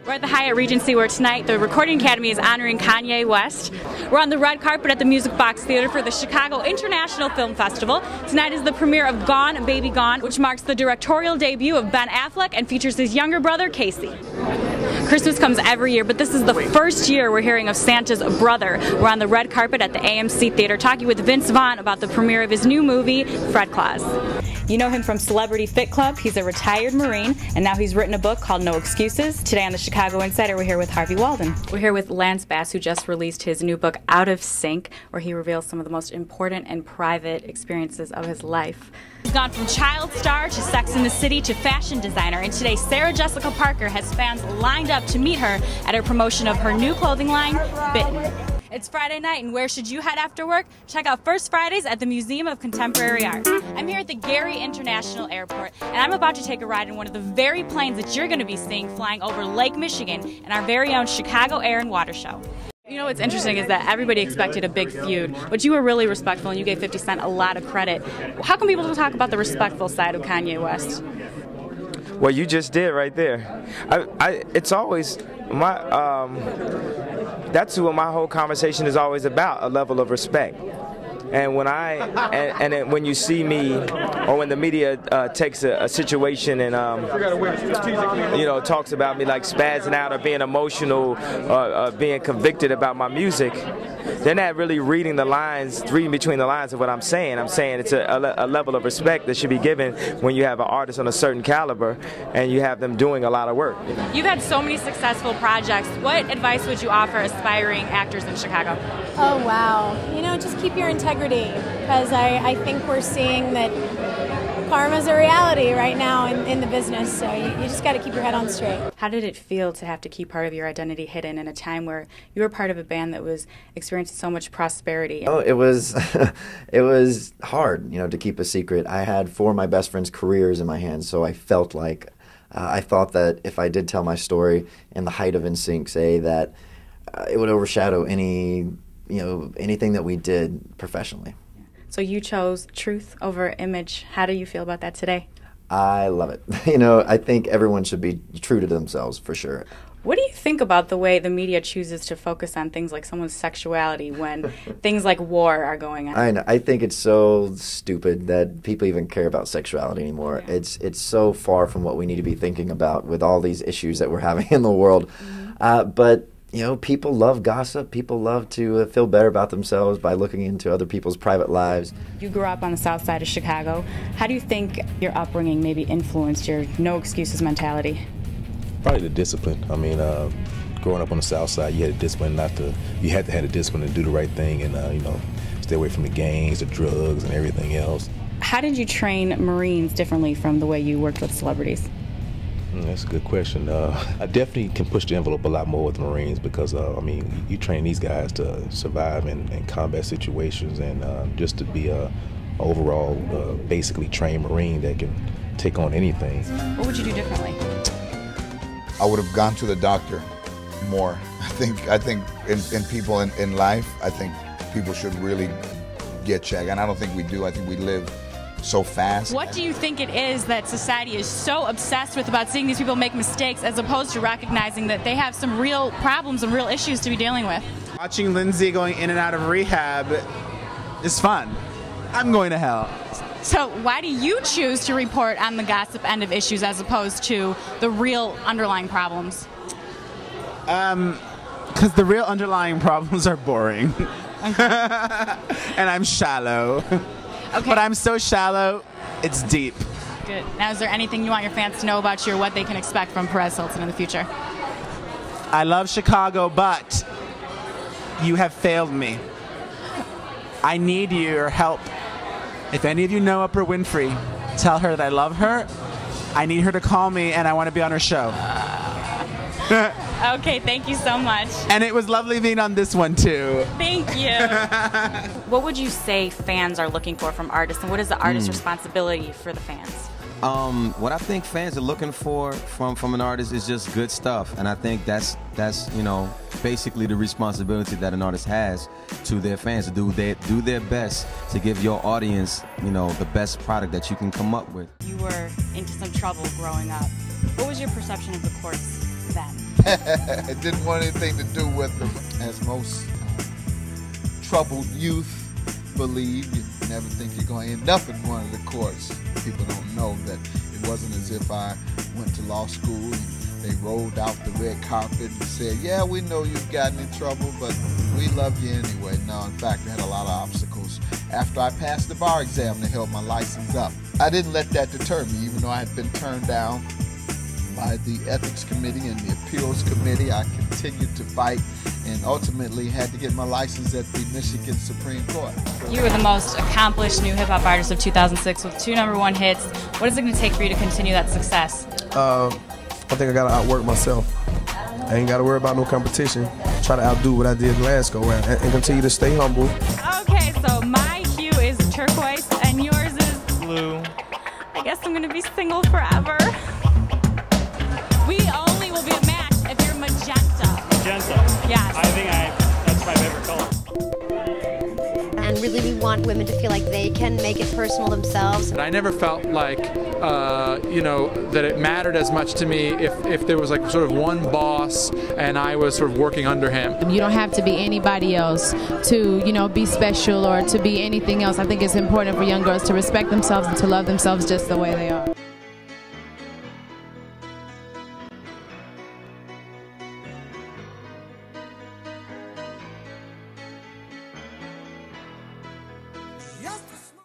We're at the Hyatt Regency where tonight the Recording Academy is honoring Kanye West. We're on the red carpet at the Music Box Theater for the Chicago International Film Festival. Tonight is the premiere of Gone, Baby Gone, which marks the directorial debut of Ben Affleck and features his younger brother, Casey. Christmas comes every year, but this is the first year we're hearing of Santa's brother. We're on the red carpet at the AMC Theater talking with Vince Vaughn about the premiere of his new movie, Fred Claus. You know him from Celebrity Fit Club. He's a retired Marine, and now he's written a book called No Excuses. Today on the Chicago Insider, we're here with Harvey Walden. We're here with Lance Bass, who just released his new book, Out of Sync, where he reveals some of the most important and private experiences of his life. He's gone from child star to Sex and the City to fashion designer, and today Sarah Jessica Parker has fans lined up to meet her at her promotion of her new clothing line, Bitten. It's Friday night, and where should you head after work? Check out First Fridays at the Museum of Contemporary Art. I'm here at the Gary International Airport, and I'm about to take a ride in one of the very planes that you're going to be seeing flying over Lake Michigan in our very own Chicago Air and Water Show. You know what's interesting is that everybody expected a big feud, but you were really respectful and you gave 50 Cent a lot of credit. How come people don't talk about the respectful side of Kanye West? Well, you just did right there. It's always my that's what my whole conversation is always about, a level of respect. And when and when you see me, or when the media takes a situation and talks about me like spazzing out or being emotional or being convicted about my music, they're not really reading between the lines of what I'm saying. I'm saying it's a level of respect that should be given when you have an artist on a certain caliber and you have them doing a lot of work. You've had so many successful projects. What advice would you offer aspiring actors in Chicago? Oh, wow. Just keep your integrity, because I think we're seeing that karma's a reality right now in the business, so you just got to keep your head on straight. How did it feel to have to keep part of your identity hidden in a time where you were part of a band that was experiencing so much prosperity? Oh, it was it was hard, to keep a secret. I had 4 of my best friends' careers in my hands, so I felt like I thought that if I did tell my story in the height of NSYNC, say that it would overshadow anything that we did professionally. So you chose truth over image. How do you feel about that today? I love it. I think everyone should be true to themselves, for sure. What do you think about the way the media chooses to focus on things like someone's sexuality when things like war are going on? I think it's so stupid that people even care about sexuality anymore. Yeah. It's so far from what we need to be thinking about with all these issues that we're having in the world. Mm-hmm. But people love gossip. People love to feel better about themselves by looking into other people's private lives. You grew up on the south side of Chicago. How do you think your upbringing maybe influenced your no excuses mentality? Probably the discipline. I mean, growing up on the south side, you had a discipline you had to have the discipline to do the right thing and, stay away from the gangs, the drugs, and everything else. How did you train Marines differently from the way you worked with celebrities? That's a good question. I definitely can push the envelope a lot more with the Marines because, you train these guys to survive in combat situations and just to be a overall basically trained Marine that can take on anything. What would you do differently? I would have gone to the doctor more. I think in people in life, I think people should really get checked, and I don't think we do. I think we live so fast. What do you think it is that society is so obsessed with about seeing these people make mistakes as opposed to recognizing that they have some real problems and real issues to be dealing with? Watching Lindsay going in and out of rehab is fun. I'm going to hell. So why do you choose to report on the gossip end of issues as opposed to the real underlying problems? Because the real underlying problems are boring. Okay. And I'm shallow. Okay. But I'm so shallow, it's deep. Good. Now, is there anything you want your fans to know about you or what they can expect from Perez Hilton in the future? I love Chicago, but you have failed me. I need your help. If any of you know Oprah Winfrey, tell her that I love her. I need her to call me, and I want to be on her show. Okay, thank you so much. And it was lovely being on this one, too. Thank you. What would you say fans are looking for from artists, and what is the artist's responsibility for the fans? What I think fans are looking for from an artist is just good stuff, and I think that's basically the responsibility that an artist has to their fans, to do their best to give your audience the best product that you can come up with. You were into some trouble growing up. What was your perception of the courts? then? It didn't want anything to do with them. As most troubled youth believe, you never think you're going to end up in one of the courts. People don't know that it wasn't as if I went to law school and they rolled out the red carpet and said, yeah, we know you've gotten in trouble, but we love you anyway. No, in fact, I had a lot of obstacles. After I passed the bar exam, they held my license up. I didn't let that deter me, even though I had been turned down by the Ethics Committee and the Appeals Committee. I continued to fight and ultimately had to get my license at the Michigan Supreme Court. You were the most accomplished new hip-hop artist of 2006 with 2 #1 hits. What is it going to take for you to continue that success? I think I gotta outwork myself. I ain't gotta worry about no competition. Try to outdo what I did last go round and continue to stay humble. Okay, so my hue is turquoise and yours is blue. I guess I'm gonna be single forever. We only will be a match if you're magenta. Magenta? Yes. I think that's my favorite color. And really we want women to feel like they can make it personal themselves. And I never felt like, that it mattered as much to me if there was like sort of one boss and I was sort of working under him. You don't have to be anybody else to, be special or to be anything else. I think it's important for young girls to respect themselves and to love themselves just the way they are.